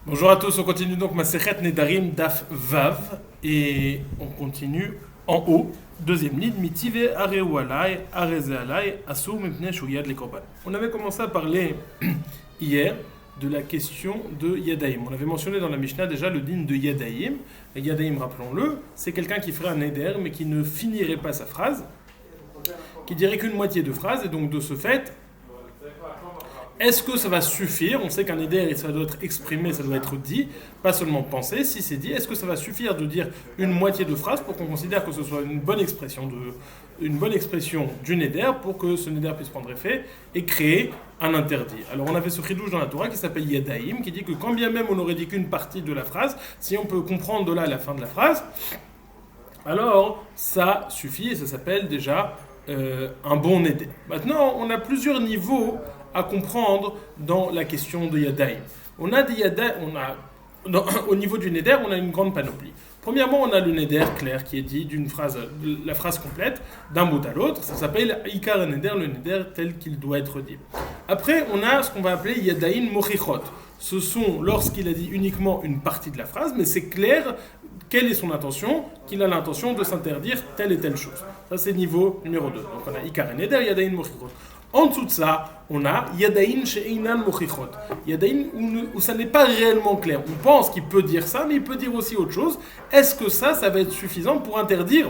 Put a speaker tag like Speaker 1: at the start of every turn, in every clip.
Speaker 1: Bonjour à tous, on continue donc Masechet Nedarim Daf Vav et on continue en haut, deuxième ligne, Mitive Areu Alai, Areze Alai, Asur Mipnei Shuyad les Korban. On avait commencé à parler hier de la question de Yadaim. On avait mentionné dans la Mishnah déjà le din de Yadaim. Yadaim, rappelons-le, c'est quelqu'un qui ferait un Neder mais qui ne finirait pas sa phrase, qui dirait qu'une moitié de phrase et donc de ce fait, est-ce que ça va suffire? On sait qu'un éder, ça doit être exprimé, ça doit être dit, pas seulement pensé. Si c'est dit, est-ce que ça va suffire de dire une moitié de phrase pour qu'on considère que ce soit une bonne expression d'une éder pour que ce éder puisse prendre effet et créer un interdit? Alors on avait ce chidouche dans la Torah qui s'appelle Yadaim, qui dit que quand bien même on n'aurait dit qu'une partie de la phrase, si on peut comprendre de là la fin de la phrase, alors ça suffit et ça s'appelle déjà un bon éder. Maintenant, on a plusieurs niveaux à comprendre dans la question de Yadaim. On a des Yadaim, au niveau du Neder, on a une grande panoplie. Premièrement, on a le Neder clair qui est dit d'une phrase, la phrase complète, d'un bout à l'autre. Ça s'appelle Ikar Neder, le Neder tel qu'il doit être dit. Après, on a ce qu'on va appeler Yadaim Mochichot. Ce sont lorsqu'il a dit uniquement une partie de la phrase, mais c'est clair quelle est son intention, qu'il a l'intention de s'interdire telle et telle chose. Ça, c'est niveau numéro 2. Donc on a Ikar Neder, Yadaim Mochichot. En dessous de ça, on a Yadaïn she'einan mochichot. Yadaïn où ça n'est pas réellement clair. On pense qu'il peut dire ça, mais il peut dire aussi autre chose. Est-ce que ça va être suffisant pour interdire,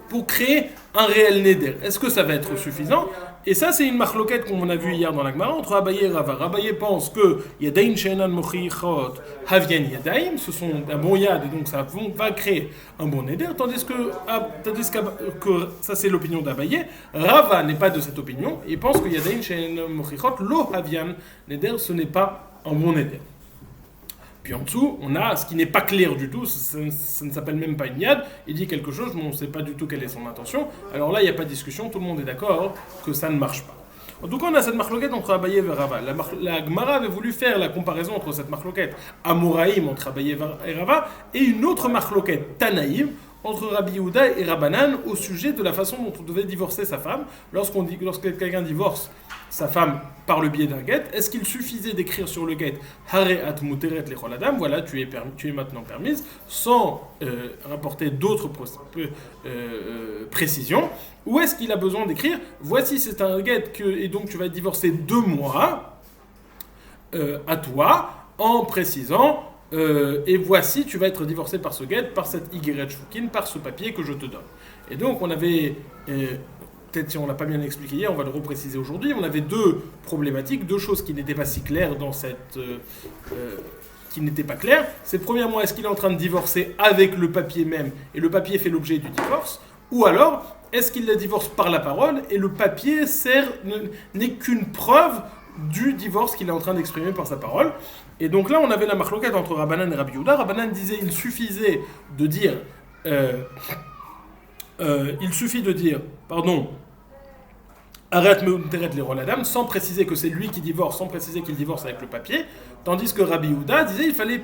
Speaker 1: pour créer un réel neder? Est-ce que ça va être suffisant? Et ça, c'est une marloquette qu'on a vue hier dans la Gemara entre Abaye et Rava. Abaye pense que Yadaïn she'einan mochichot havien Yadaïm, ce sont un bon yad, et donc ça va créer un bon neder, tandis que ça c'est l'opinion d'Abaye. Rava n'est pas de cette opinion, et pense que Yadaïn she'einan mochichot lo havian neder, ce n'est pas un bon neder. Puis en dessous, on a ce qui n'est pas clair du tout, ça ne s'appelle même pas une yad, il dit quelque chose, mais on ne sait pas du tout quelle est son intention. Alors là, il n'y a pas de discussion, tout le monde est d'accord que ça ne marche pas. En tout cas, on a cette marloquette entre Abaye et Rava. La Gemara avait voulu faire la comparaison entre cette marloquette Amoraïm entre Abaye et Rava et une autre marloquette Tanaïm entre Rabbi Yehuda et Rabbanan au sujet de la façon dont on devait divorcer sa femme. Lorsque quelqu'un divorce sa femme par le biais d'un guet, est-ce qu'il suffisait d'écrire sur le guet Hareat muteret lechol adam, voilà, tu es maintenant permise, sans rapporter d'autres précisions, ou est-ce qu'il a besoin d'écrire voici c'est un guet et donc tu vas divorcer de moi à toi, en précisant et voici tu vas être divorcé par ce guet, par cette igeret shvukin, par ce papier que je te donne. Et donc on avait peut-être si on ne l'a pas bien expliqué hier, on va le repréciser aujourd'hui. On avait deux problématiques, deux choses qui n'étaient pas si claires dans cette... qui n'étaient pas claires. C'est premièrement, est-ce qu'il est en train de divorcer avec le papier même, et le papier fait l'objet du divorce, ou alors, est-ce qu'il la divorce par la parole, et le papier n'est qu'une preuve du divorce qu'il est en train d'exprimer par sa parole. Et donc là, on avait la marloquette entre Rabbanan et Rabbi Yehuda. Rabbanan disait il suffisait de dire... il suffit de dire, arrête muteret lechol adam, sans préciser que c'est lui qui divorce, sans préciser qu'il divorce avec le papier, tandis que Rabbi Yehuda disait qu'il fallait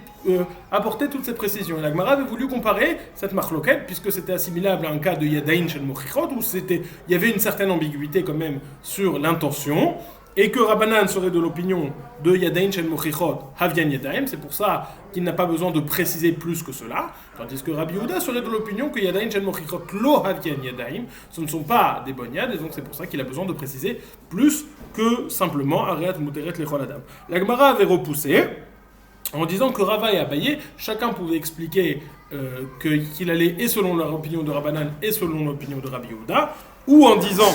Speaker 1: apporter toutes ces précisions. Et la Gemara avait voulu comparer cette marloquette, puisque c'était assimilable à un cas de Yadaïn shel mochichot, où il y avait une certaine ambiguïté quand même sur l'intention, et que Rabbanan serait de l'opinion de Yadaïn shel mochichot havyan Yadaim, c'est pour ça qu'il n'a pas besoin de préciser plus que cela, tandis que Rabbi Yehuda serait de l'opinion que Yadaïn shel mochichot lo havyan Yadaim, ce ne sont pas des bonnes yad, et donc c'est pour ça qu'il a besoin de préciser plus que simplement Areat muteret lechol adam. La Gemara avait repoussé en disant que Rava et Abaye, chacun pouvait expliquer qu'il allait et selon leur opinion de Rabbanan et selon l'opinion de Rabbi Yehuda, ou en disant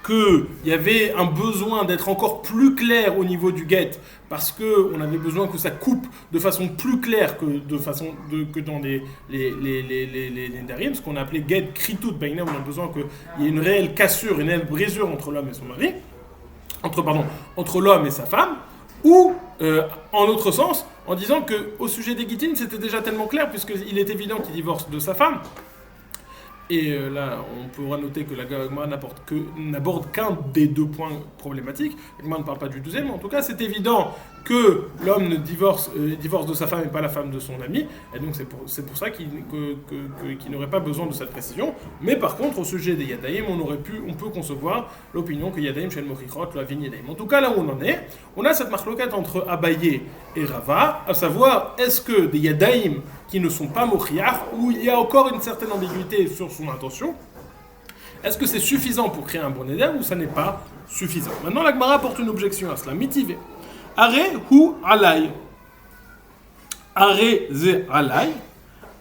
Speaker 1: qu'il y avait un besoin d'être encore plus clair au niveau du guet, parce qu'on avait besoin que ça coupe de façon plus claire que dans les nedarim, ce qu'on a appelé guet kritout bainam, on a besoin qu'il y ait une réelle cassure, une réelle brisure entre l'homme et son mari, entre l'homme et sa femme, ou en autre sens, en disant qu'au sujet des guitines, c'était déjà tellement clair, puisqu'il est évident qu'il divorce de sa femme, Et là, on pourra noter que la Gemara n'aborde qu'un des deux points problématiques. La Gemara ne parle pas du deuxième, mais en tout cas, c'est évident que l'homme divorce de sa femme et pas la femme de son ami. Et donc, c'est pour ça qu'il n'aurait pas besoin de cette précision. Mais par contre, au sujet des Yadaïm, on peut concevoir l'opinion que Yadaïm, Shen Mochichot, la vigne Yadaïm. En tout cas, là où on en est, on a cette marloquette entre Abaye et Rava, à savoir, est-ce que des Yadaïm qui ne sont pas Mochiach, où il y a encore une certaine ambiguïté sur son intention, est-ce que c'est suffisant pour créer un bon éder ou ça n'est pas suffisant? Maintenant, la Gemara porte une objection à cela. Mitivé. Are hu alay. Are ze alay.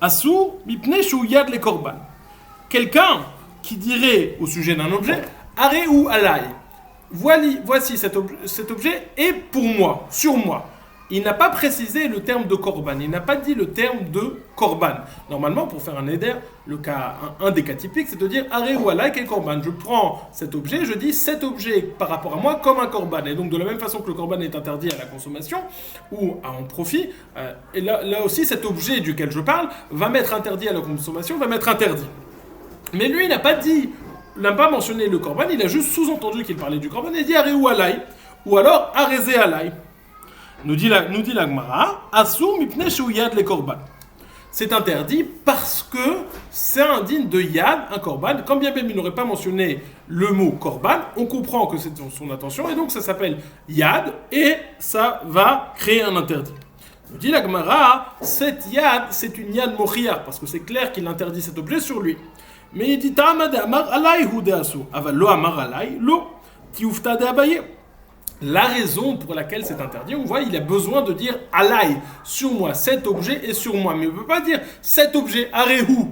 Speaker 1: Asu mipne shu yad le korban. Quelqu'un qui dirait au sujet d'un objet, are hu alay. Voici cet objet est pour moi, sur moi. Il n'a pas précisé le terme de korban, il n'a pas dit le terme de korban. Normalement, pour faire un éder, un des cas typiques, c'est de dire aré ou alay quel korban. Je prends cet objet, je dis cet objet par rapport à moi comme un korban. Et donc, de la même façon que le korban est interdit à la consommation ou à en profit, et là aussi, cet objet duquel je parle va m'être interdit à la consommation, va m'être interdit. Mais lui, il n'a pas mentionné le korban, il a juste sous-entendu qu'il parlait du korban et dit aré ou alay, ou alors arézé alay. Nous dit la Gemara, Asou mipne yad le korban. C'est interdit parce que c'est indigne de yad, un korban. Quand bien même il n'aurait pas mentionné le mot korban, on comprend que c'est son intention et donc ça s'appelle yad et ça va créer un interdit. Nous dit la Gemara, cette yad, c'est une yad mochiar parce que c'est clair qu'il interdit cet objet sur lui. Mais il dit Ta'amad amar alay hu de asou. Aval lo amar alay, lo tiufta de Abaye. La raison pour laquelle c'est interdit, on voit, il a besoin de dire alay, sur moi, cet objet est sur moi. Mais on ne peut pas dire cet objet, arehu.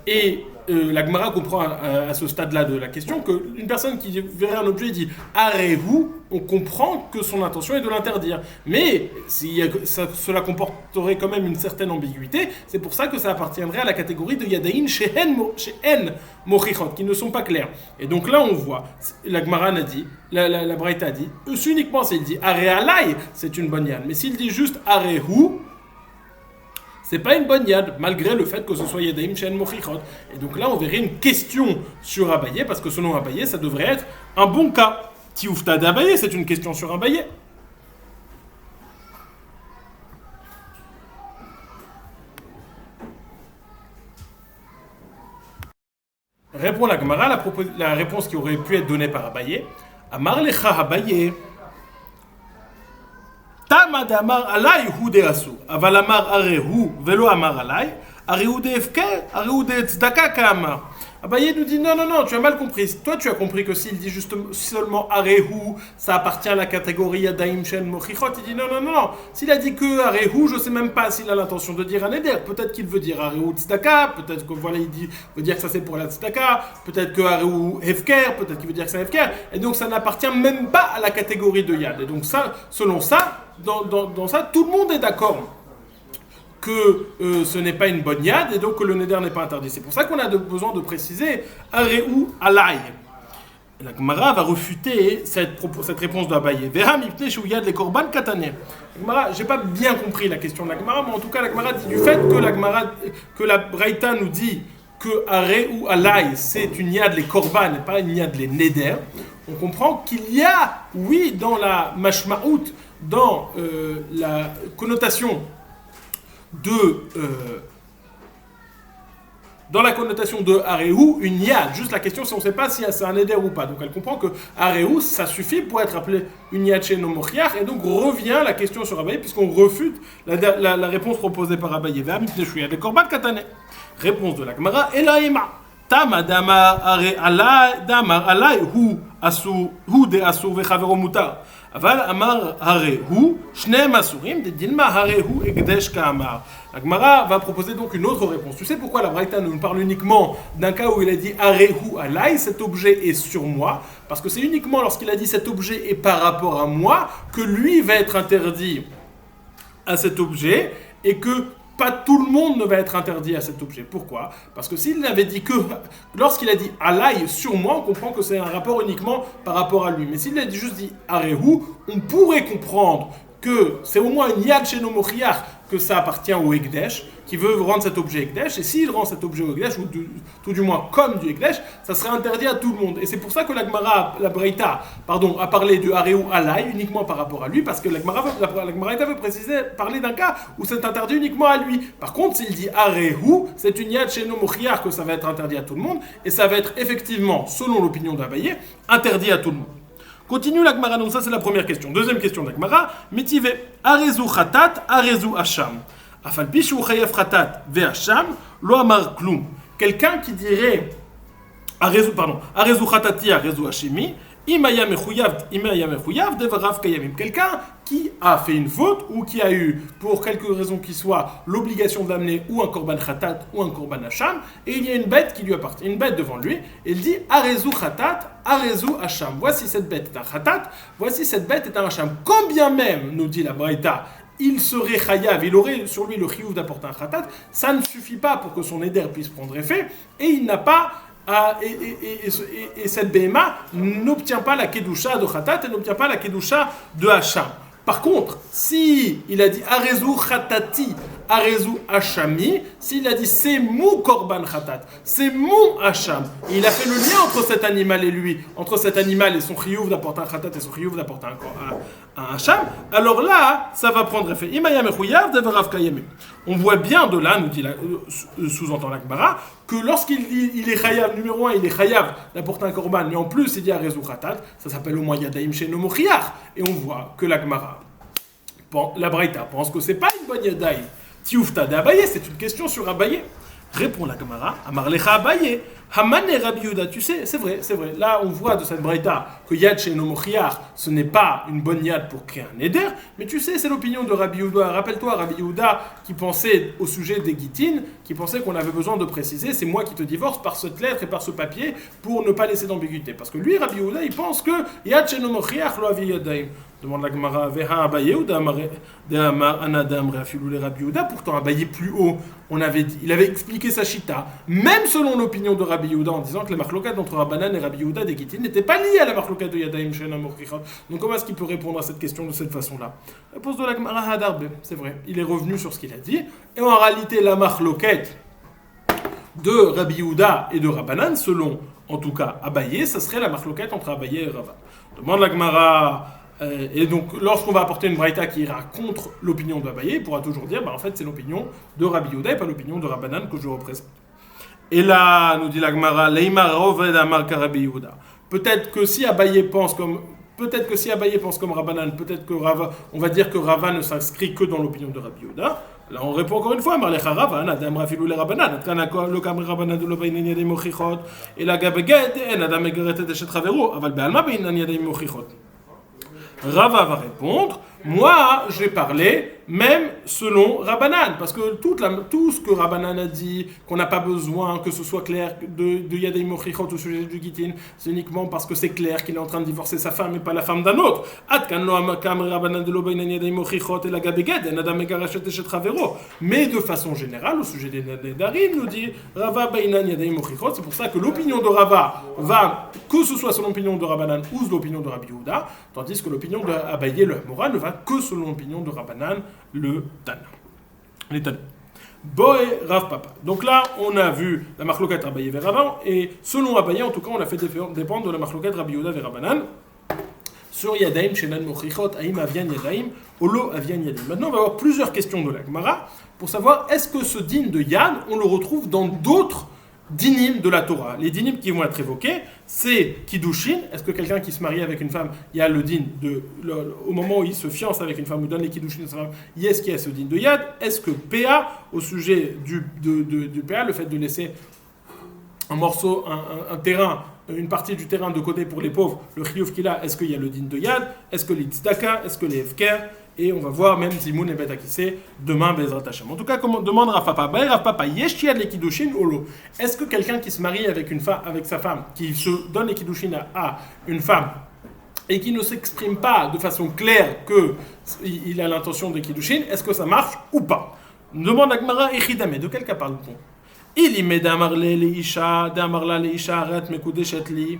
Speaker 1: Et la Gemara comprend à ce stade-là de la question qu'une personne qui verrait un objet et dit arehu, on comprend que son intention est de l'interdire. Mais cela comporterait quand même une certaine ambiguïté, c'est pour ça que ça appartiendrait à la catégorie de yadaïn chez en mochichot, qui ne sont pas clairs. Et donc là on voit, la Gemara a dit, la Braïta a dit, uniquement s'il dit are alay, c'est une bonne yad. Mais s'il dit juste arehu, c'est pas une bonne yad, malgré le fait que ce soit yadaïm shen mochichot. Et donc là, on verrait une question sur Abaye, parce que selon Abaye, ça devrait être un bon cas. Tioufta d'Abaye, c'est une question sur Abaye. Répond la Gemara, la réponse qui aurait pu être donnée par Abaye. Amar lecha Abaye. Tamad amar alay hu de asu, aval amar arehu velo amar alay, arehu de efker, arehu de tzedaka kamar. Abaye nous dit non, tu as mal compris. Toi, tu as compris que s'il dit juste seulement arehu, ça appartient à la catégorie yadaim shen mochichot. Il dit non. S'il a dit que arehu, je sais même pas s'il a l'intention de dire un éder. Peut-être qu'il veut dire arehu tzedaka, peut-être que voilà, veut dire que ça c'est pour la tzedaka, peut-être que arehu hefker, peut-être qu'il veut dire que c'est hefker. Et donc ça n'appartient même pas à la catégorie de yad. Et donc ça, selon ça, dans ça, tout le monde est d'accord que ce n'est pas une bonne yad et donc que le neder n'est pas interdit. C'est pour ça qu'on a besoin de préciser arehu alay. La Gemara va refuter cette réponse d'Abaye. Vera mipne shu yad le korban katane. J'ai pas bien compris la question de la Gemara, mais en tout cas la Gemara dit du fait que la Braïta nous dit que arehu alay c'est une yad les korban et pas une yad les neder. On comprend qu'il y a, oui, dans la mashma'out, dans la connotation dans la connotation de arehu, une yad. Juste la question, si on ne sait pas si c'est un éder ou pas. Donc elle comprend que arehu, ça suffit pour être appelé une yad chez nos mochiach. Et donc revient la question sur Abaye, puisqu'on refute la réponse proposée par Abaye. Réponse de la Gemara, Elaïma. Tama damar alay hu de asu vechavero mutar. Aval amar harehu shneim asurim de dilma harehu ekdesh ka'amar. La Gemara va proposer donc une autre réponse. Tu sais pourquoi la Braïta nous parle uniquement d'un cas où il a dit harehu alay, cet objet est sur moi? Parce que c'est uniquement lorsqu'il a dit cet objet est par rapport à moi que lui va être interdit à cet objet et que pas tout le monde ne va être interdit à cet objet. Pourquoi? Parce que s'il avait dit que, lorsqu'il a dit alay sur moi, on comprend que c'est un rapport uniquement par rapport à lui. Mais s'il a juste dit arehu, on pourrait comprendre que c'est au moins une yad chez nos mochiach que ça appartient au Ekdesh, qui veut rendre cet objet Ekdesh, et s'il rend cet objet Ekdesh, ou tout du moins comme du Ekdesh, ça serait interdit à tout le monde. Et c'est pour ça que la Braïta, a parlé du Haréou Alay uniquement par rapport à lui, parce que la Braïta veut parler d'un cas où c'est interdit uniquement à lui. Par contre, s'il dit Haréou, c'est une yad chez Mochiar que ça va être interdit à tout le monde, et ça va être effectivement, selon l'opinion d'Abaye, interdit à tout le monde. Continue l'Agmara, donc ça c'est la première question. Deuxième question d'Agmara, Mitive, Arezu Khatat, Arezu Hacham. Afalpishu Chayav Khatat, Ve Hacham, Lo Amar Klum. Quelqu'un qui dirait, Arezu Khatati, Arezu Hashemi, Imaya Mechouyav, Devarav Kayamim. Quelqu'un qui a fait une faute ou qui a eu, pour quelque raison qui soit, l'obligation d'amener ou un korban khatat ou un korban hacham, et il y a une bête qui lui appartient, une bête devant lui, et il dit Arezu khatat, Arezu hacham. Voici cette bête est un khatat, voici cette bête est un hacham. Combien même, nous dit la Braïta, il serait chayav, il aurait sur lui le chiyuv d'apporter un khatat, ça ne suffit pas pour que son éder puisse prendre effet, et il n'a pas. Et cette BMA n'obtient pas la kedusha de khatat et n'obtient pas la kedusha de hacham. Par contre, si il a dit Arezu Khatati, Arezu Hachami, s'il a dit c'est mou Korban Khatat, c'est mou Hacham, et il a fait le lien entre cet animal et lui, entre cet animal et son chiyuv d'apporter un Khatat et son chiyuv d'apporter un Hacham, alors là, ça va prendre effet. Imaya Mechouyav Devarav Kayamim. On voit bien de là, nous dit sous-entend l'Akbara, que lorsqu'il dit il est chayav, numéro 1, il est chayav d'apporter un korban, mais en plus il dit Arezu Khatat, ça s'appelle au moins Yadaim Sheno Mochiach. Et on voit que l'Akbara, la Braïta, pense que c'est pas une bonne Yadaim. Tioufta de Abaye, c'est une question sur Abaye. Répond la Gemara, Amarlecha Abaye, Hamane Rabbi Yehuda. Tu sais, c'est vrai. Là, on voit de cette Braïta que Yad Sheino Mochiach, ce n'est pas une bonne Yad pour créer un Éder, mais tu sais, c'est l'opinion de Rabbi Yehuda. Rappelle-toi, Rabbi Yehuda qui pensait au sujet des Gittin, qui pensait qu'on avait besoin de préciser, c'est moi qui te divorce par cette lettre et par ce papier pour ne pas laisser d'ambiguïté. Parce que lui, Rabbi Yehuda, il pense que Yad Sheino Mochiach lo avi Yadaim. Demande la Gemara, Veha Abaye ou Anadam Reafilou le Rabbi Yehuda. Pourtant, Abaye plus haut, il avait expliqué sa chita, même selon l'opinion de Rabbi Yehuda, en disant que la marloquette entre Rabbanan et Rabbi Yehuda des Gittin n'était pas liée à la marloquette de Yadaim Shena Mochichot. Donc, comment est-ce qu'il peut répondre à cette question de cette façon-là? Réponse de la Gemara Hadarbe, c'est vrai, il est revenu sur ce qu'il a dit, et en réalité, la marloquette de Rabbi Yehuda et de Rabbanan, selon en tout cas Abaye, ça serait la marloquette entre Abaye et Rava. Demande la Gemara. Et donc, lorsqu'on va apporter une braïta qui ira contre l'opinion d'Abaye, il pourra toujours dire, en fait, c'est l'opinion de Rabbi Yehuda et pas l'opinion de Rabbanan que je représente. Et là, nous dit la Gemara, Leimar Roved Amar Rabbi Yehuda. Peut-être que si Abaye pense comme Rabbanan, peut-être que Rava, on va dire que Rava ne s'inscrit que dans l'opinion de Rabbi Yehuda. Là, on répond encore une fois, Marlecha Rava, Adam Rafilou le Rabbanan, le Kamri Rabbanan de l'Obaïnen Yadei Mochichot, et la Gabeged, et Adam Megeret et Chetravero, Aval Be'alma Beinan Yadei Mochichot. Rava va répondre, moi j'ai parlé même selon Rabbanan, parce que tout ce que Rabbanan a dit, qu'on n'a pas besoin que ce soit clair de Yadei Mochichot au sujet du Gittin, c'est uniquement parce que c'est clair qu'il est en train de divorcer sa femme et pas la femme d'un autre. Mais de façon générale, au sujet des Nedarim, nous dit Rava Bainan Yadei Mochichot, c'est pour ça que l'opinion de Rava va, que ce soit selon l'opinion de Rabbanan ou l'opinion de Rabbi Yehuda, tandis que l'opinion de Abaye, le Hamora, ne va que selon l'opinion de Rabbanan, le Tana. Les Tana. Boé Rav Papa. Donc là, on a vu la marloquette Abaye vers Rava, et selon Abaye, en tout cas, on a fait dépendre de la marloquette Rabbi Yehuda vers Rabbanan sur Yadaim, Shenan Mochichot, Aïm Avian Yadaim, Olo Avian Yadaim. Maintenant, on va avoir plusieurs questions de la Gemara pour savoir est-ce que ce din de Yad, on le retrouve dans d'autres dinim de la Torah. Les dinim qui vont être évoqués, c'est Kiddushin. Est-ce que quelqu'un qui se marie avec une femme, il y a le din au moment où il se fiance avec une femme ou donne les Kiddushin à sa femme, est-ce qu'il y a ce din de Yad? Est-ce que PA, au sujet du PA, le fait de laisser un morceau, un terrain, une partie du terrain de côté pour les pauvres, le chiyuv qu'il a, est-ce qu'il y a le din de Yad? Est-ce que les tzedaka? Est-ce que les hefker? Et on va voir même Zimoun et Betakissé demain, Bezrat Hashem. En tout cas, comme demande Rav Papa, Rav Papa, Yesh Yad les Kiddushin Olo. Est-ce que quelqu'un qui se marie avec sa femme, qui se donne les Kiddushin à une femme, et qui ne s'exprime pas de façon claire qu'il a l'intention de Kiddushin, est-ce que ça marche ou pas? Demande à Gemara Echidame, de quel cas parle-t-on? Il y met d'amarle le isha, d'amarla le isha, arrête me koudeshet li,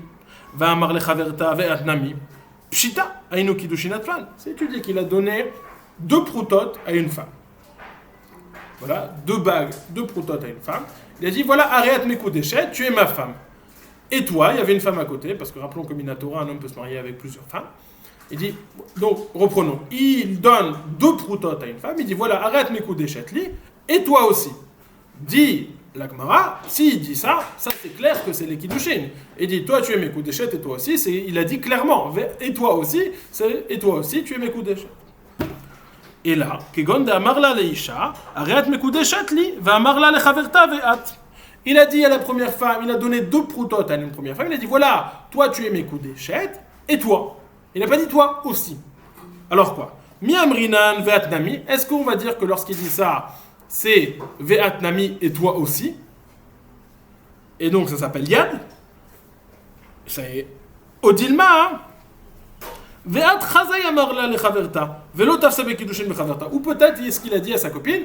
Speaker 1: va amarle chaverta, ve atnami. Pshita, aïno kiddushin atfan. C'est tu dis qu'il a donné 2 proutotes à une femme. voilà, 2 bagues, 2 proutotes à une femme. Il a dit, voilà, arrête mes coups d'échec, tu es ma femme. Et toi, il y avait une femme à côté, parce que rappelons que Minatora, un homme peut se marier avec plusieurs femmes. Il dit, donc, reprenons, il donne 2 proutotes à une femme, il dit, voilà, arrête mes coups d'échec, et toi aussi. Dit la Gemara, s'il dit ça c'est clair que c'est les Kiddushin. Il dit, toi tu es mes coups d'échec et toi aussi, il a dit clairement, et toi aussi, tu es mes coups d'échec. Et là, il a dit à la première femme, il a donné 2 proutotes à une première femme, il a dit, voilà, toi tu es mes coups d'échec, et toi. Il n'a pas dit toi aussi. Alors quoi? Miamrinan ve'atnami, est-ce qu'on va dire que lorsqu'il dit ça, c'est ve'atnami et toi aussi? Et donc ça s'appelle yad? C'est Odilma, hein? Ve'at chazay amarla lechaverta, ve'lo tafsa bekiddushin bechaverta. Ou peut-être, ce qu'il a dit à sa copine,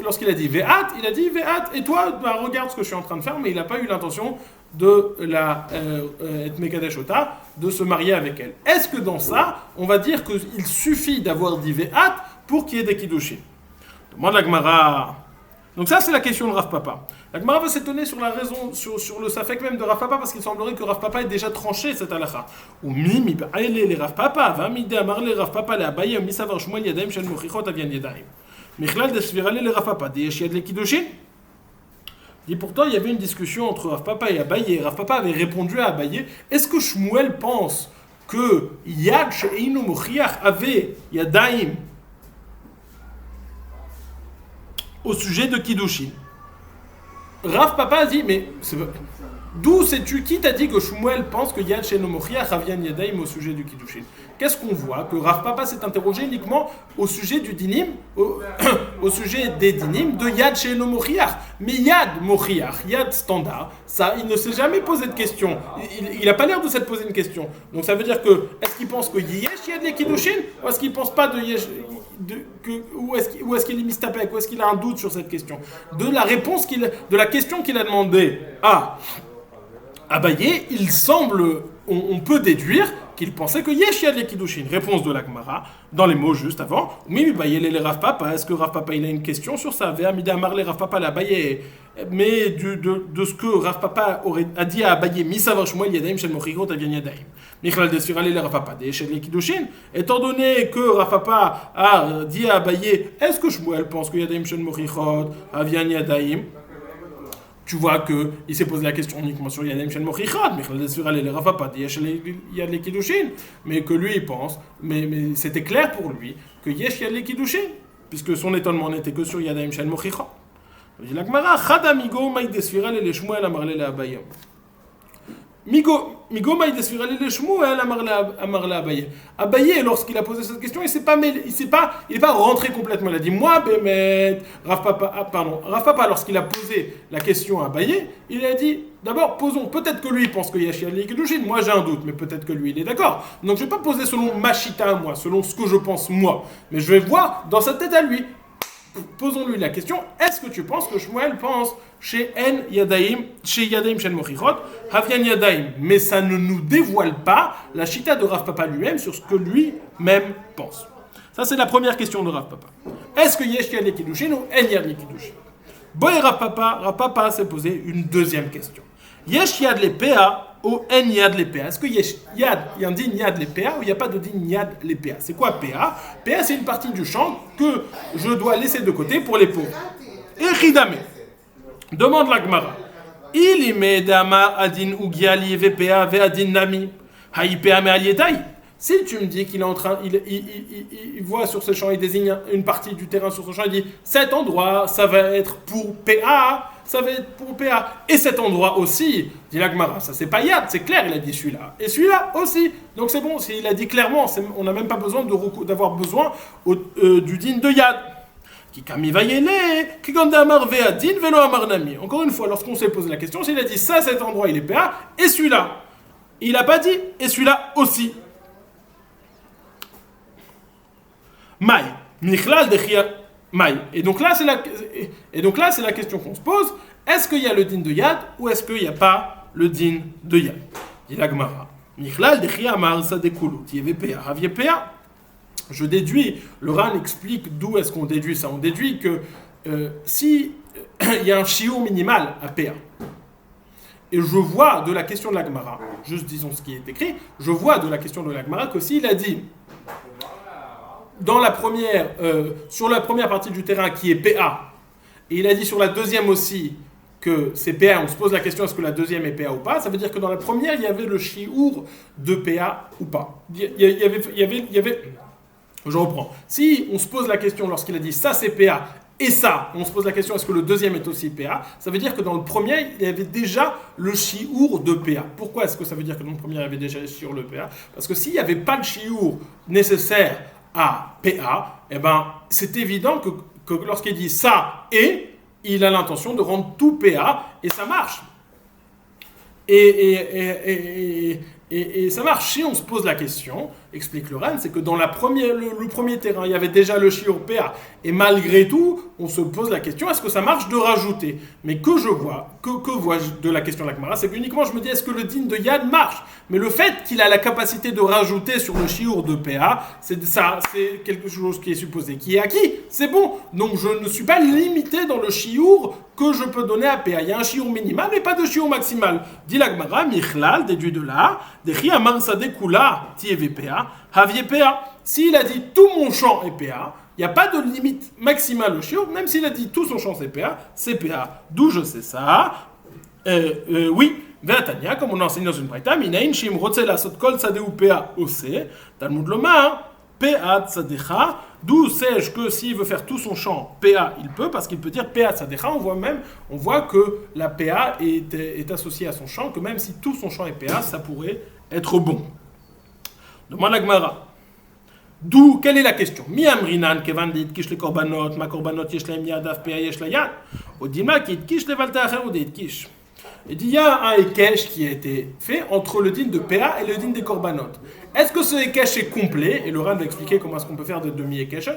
Speaker 1: lorsqu'il a dit ve'at, il a dit ve'at, et toi, bah, regarde ce que je suis en train de faire, mais il n'a pas eu l'intention de la Mekadeshota, de se marier avec elle. Est-ce que dans ça, on va dire qu'il suffit d'avoir dit ve'at pour qu'il y ait des kiddushin? Demande la Gemara. Donc ça, c'est la question de Rav Papa. La Gemara va s'étonner sur la raison, sur le safek même de Rav Papa, parce qu'il semblerait que Rav Papa ait déjà tranché cette halakha. Ou mimi ba'ele les Rav Papa, va mide amarle Rav Papa le abaye misavar shmuel yadaim shel mochichot avian yadaim. Michlal de svirale les Rav Papa, de yesh yad le kiddushin. Et pourtant, il y avait une discussion entre Rav Papa et Abaye. Rav Papa avait répondu à Abaye, est-ce que Shmuel pense que yad she'einu mochiach avait yadaim au sujet de Kiddushin? Rav Papa a dit, mais d'où sais-tu, qui t'a dit que Shmuel pense que Yad She'eino Mochiach Avian Yadaim au sujet du Kiddushin? Qu'est-ce qu'on voit? Que Rav Papa s'est interrogé uniquement au sujet du dinim, au sujet des dinim de Yad She'eino Mochiach. Mais Yad Mochiach, Yad standard, ça, il ne s'est jamais posé de question. Il n'a pas l'air de s'être posé une question. Donc ça veut dire que, est-ce qu'il pense que Yesh Yad le Kiddushin, ou est-ce qu'il ne pense pas de Yesh... Où est-ce qu'il est mistapek? Où est-ce qu'il a un doute sur cette question? De la question qu'il a demandé à Abaye, il semble, on peut déduire qu'il pensait que Yesh Yad le Kiddushin. Réponse de la Gemara, dans les mots juste avant. Oui, le Rav Papa, est-ce que Rav Papa il a une question sur ça? Ve'amida amarle Rav Papa l'Abaye. Mais de ce que Rav Papa a dit à Abaye, misavar shmuel yadaim shel mochichot avian yadaim. Michlal de svirale le Rav Papa de yesh le kiddushin. Étant donné que Rav Papa a dit à Abaye, est-ce que Shmuel pense que yadaim shel mochichot avian yadaim? Tu vois qu'il s'est posé la question uniquement sur Yadaim Shel Mochichot, mais que lui il pense, mais c'était clair pour lui que Yesh Yad le Kiddushin, puisque son étonnement n'était que sur Yadaim Shel Mochichot. Il dit la Gemara, Chad amigo maï desvirale le Shmuel amarle le Abaye. Migo maï desvirale le Shmuel amarle Abaye. Abaye, lorsqu'il a posé cette question, il n'est pas rentré complètement. Il a dit, moi, Bémet, Rav Papa, lorsqu'il a posé la question à Abaye, il a dit, d'abord, posons, peut-être que lui, il pense que Yesh Yad le Kiddushin, moi j'ai un doute, mais peut-être que lui, il est d'accord. Donc je ne vais pas poser selon ma chita à moi, selon ce que je pense moi, mais je vais voir dans sa tête à lui. Posons-lui la question, est-ce que tu penses que Shmuel pense chez Yadaim Shel Mochichot, Havian Yadaim? Mais ça ne nous dévoile pas la chita de Rav Papa lui-même sur ce que lui-même pense. Ça, c'est la première question de Rav Papa. Est-ce que Yesh Yad le Kiddushin ou En Yad le Kiddushin? Boy Rav Papa s'est posé une deuxième question. Yesh Yad le PA ou En Yad le PA? Est-ce que Yesh Yad, il y a un din Yad le PA ou il n'y a pas de din Yad le PA? C'est quoi PA? PA, c'est une partie du chant que je dois laisser de côté pour les pauvres. Et Ridame, demande la Gemara. Il y met Dama Adin Ugiali VPA ve Adin Nami. Haïpea me Alietai. Si tu me dis qu'il est en train, il voit sur ce champ, il désigne une partie du terrain sur ce champ, il dit cet endroit, ça va être pour PA, ça va être pour PA. Et cet endroit aussi, dit la Gemara, ça c'est pas Yad, c'est clair, il a dit celui-là. Et celui-là aussi. Donc c'est bon, s'il a dit clairement, on n'a même pas besoin d'avoir besoin du din de Yad. Encore une fois, lorsqu'on s'est posé la question, s'il a dit ça, cet endroit, il est PA, et celui-là. Il n'a pas dit, et celui-là aussi. Maï, Michlal de Maï. Et donc là, c'est la question qu'on se pose. Est-ce qu'il y a le din de Yad ou est-ce qu'il n'y a pas le din de Yad? Dit la Gemara. Michlal de Chiamar sa dekulu. Tievpa, Haviepa. Je déduis, le Ran explique d'où est-ce qu'on déduit ça. On déduit que si il y a un shiur minimal à PA, et je vois de la question de la Gemara, juste disons ce qui est écrit, je vois de la question de la Gemara que s'il a dit dans la première, sur la première partie du terrain qui est PA, et il a dit sur la deuxième aussi que c'est PA, on se pose la question est-ce que la deuxième est PA ou pas, ça veut dire que dans la première il y avait le shiur de PA ou pas. Il y avait je reprends. Si on se pose la question lorsqu'il a dit ça c'est PA et ça, on se pose la question est-ce que le deuxième est aussi PA, ça veut dire que dans le premier il y avait déjà le shiur de PA. Pourquoi est-ce que ça veut dire que dans le premier il y avait déjà le shiur de PA? Parce que s'il n'y avait pas le shiur nécessaire à PA, eh ben, c'est évident que lorsqu'il dit ça et, il a l'intention de rendre tout PA et ça marche. Et ça marche. Si on se pose la question, explique le Ran, c'est que dans le premier terrain, il y avait déjà le shiur PA. Et malgré tout, on se pose la question, est-ce que ça marche de rajouter? Mais que vois-je de la question de la Gemara? C'est qu'uniquement je me dis, est-ce que le din de Yad marche? Mais le fait qu'il a la capacité de rajouter sur le shiur de PA, c'est quelque chose qui est supposé. Qui est acquis, c'est bon. Donc je ne suis pas limité dans le shiur que je peux donner à PA. Il y a un shiur minimal, mais pas de shiur maximal. Dit la Gemara, Michlal, déduit de là, Dechi Amar Sadekula, Tieve PA, Havie PA. S'il a dit tout mon champ est PA, il n'y a pas de limite maximale au shiur, même s'il a dit tout son champ c'est PA. D'où je sais ça? Oui. Ve'atania, comme on a enseigné dans une braïta, minayin shim rotze lasot kol tzadeu PA ose, Talmud lomar, PA tzadecha, d'où sais-je que s'il veut faire tout son champ PA, il peut, parce qu'il peut dire PA tzadecha, on voit que la PA est associée à son champ, que même si tout son champ est PA, ça pourrait être bon. Demande la Gemara. D'où, quelle est la question? Mi amrinan kevan dit kish le korbanot, ma korbanot yesh laim yad af PA yesh la yad, odima ki kish le valta acher ou dit kish. Il dit il y a un ékesh qui a été fait entre le din de PA et le din des korbanot. Est-ce que ce ékesh est complet? Et le Ran va expliquer comment est-ce qu'on peut faire des demi-ékesh.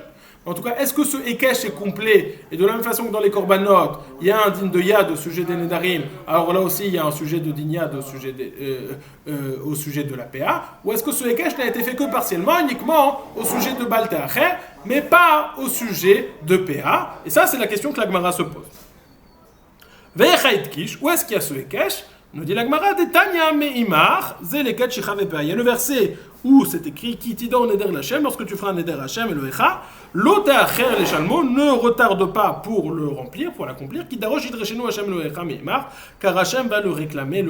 Speaker 1: En tout cas, est-ce que ce ékesh est complet? Et de la même façon que dans les korbanot, il y a un din de yad au sujet des nedarim, alors là aussi il y a un sujet de din yad au sujet de la PA. Ou est-ce que ce ékesh n'a été fait que partiellement, uniquement au sujet de Balteacher, mais pas au sujet de PA? Et ça, c'est la question que la Gemara se pose. Où est-ce qu'il y a ce Ekesh? Nous dit la Gemara, Tanya me'imar, zeleket shechave PA. Il y a le verset où c'est écrit, Ki tidon neder l'Hachem, lorsque tu feras un neder Hachem et le Echa, l'otacher les chalmo, ne retarde pas pour le remplir, pour l'accomplir, Ki darosh idreshenu Hachem le Echa me'imar, car Hachem va le réclamer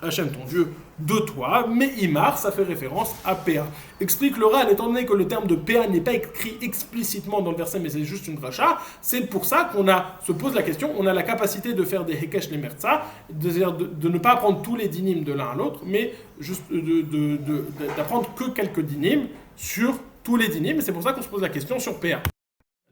Speaker 1: Hachem ton Dieu de toi, mais Imar, ça fait référence à PA. Explique le Ran, étant donné que le terme de PA n'est pas écrit explicitement dans le verset, mais c'est juste une dracha, c'est pour ça qu'on se pose la question, on a la capacité de faire des Hekesh les Mertza, de ne pas apprendre tous les dinim de l'un à l'autre, mais juste d'apprendre que quelques dinim sur tous les dinim, et c'est pour ça qu'on se pose la question sur PA.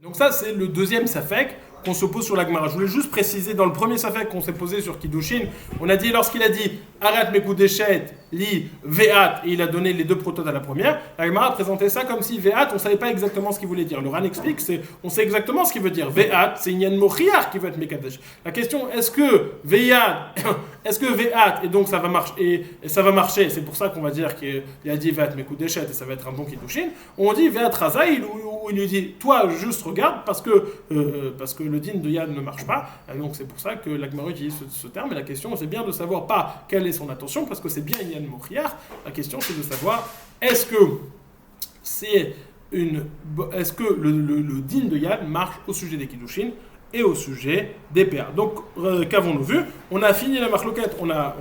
Speaker 1: Donc ça, c'est le deuxième safek qu'on se pose sur la Gemara. Je voulais juste préciser, dans le premier safek qu'on s'est posé sur Kiddushin, on a dit, lorsqu'il a dit « Arat mekudeshet li ve'at » et il a donné les deux prototes à la première, la Gemara a présenté ça comme si ve'at, on ne savait pas exactement ce qu'il voulait dire. Le Ran explique, on sait exactement ce qu'il veut dire. Ve'at, c'est Inyan Mochiar qui veut être mekadesh. La question, est-ce que ve'at, et donc ça va marcher, et ça va marcher, c'est pour ça qu'on va dire qu'il a dit ve'at mekudeshet et ça va être un bon Kiddushin. On dit ve'at razaï, où il lui dit, toi juste regarde, parce que le din de Yad ne marche pas, et donc c'est pour ça que la Gemara utilise ce terme, et la question c'est bien de savoir pas quelle est son attention, parce que c'est bien Yann Mochiar, la question c'est de savoir est-ce que le din de Yad marche au sujet des Kiddushin et au sujet des PA. Donc qu'avons-nous vu? On a fini la marloquette, on a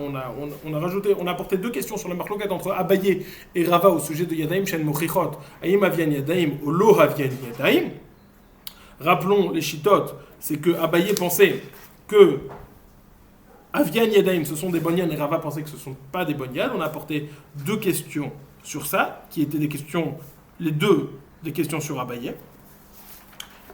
Speaker 1: apporté deux questions sur la marloquette entre Abaye et Rava au sujet de Yadaim Shen Mochichot, Aïm Avian Yadaim ou Lo Avian Yadaim. Rappelons les chitotes, c'est que Abaye pensait que Avian Yadaim, ce sont des bonnes yad, et Rava pensait que ce ne sont pas des bonnes yad. On a apporté deux questions sur ça, qui étaient des questions sur Abaye.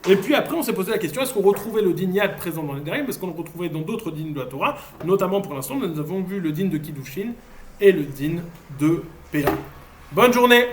Speaker 1: Et puis après, on s'est posé la question, est-ce qu'on retrouvait le din yad présent dans les Nedarim? Est-ce qu'on le retrouvait dans d'autres dînes de la Torah? Notamment, pour l'instant, nous avons vu le din de Kiddushin et le din de PA. Bonne journée!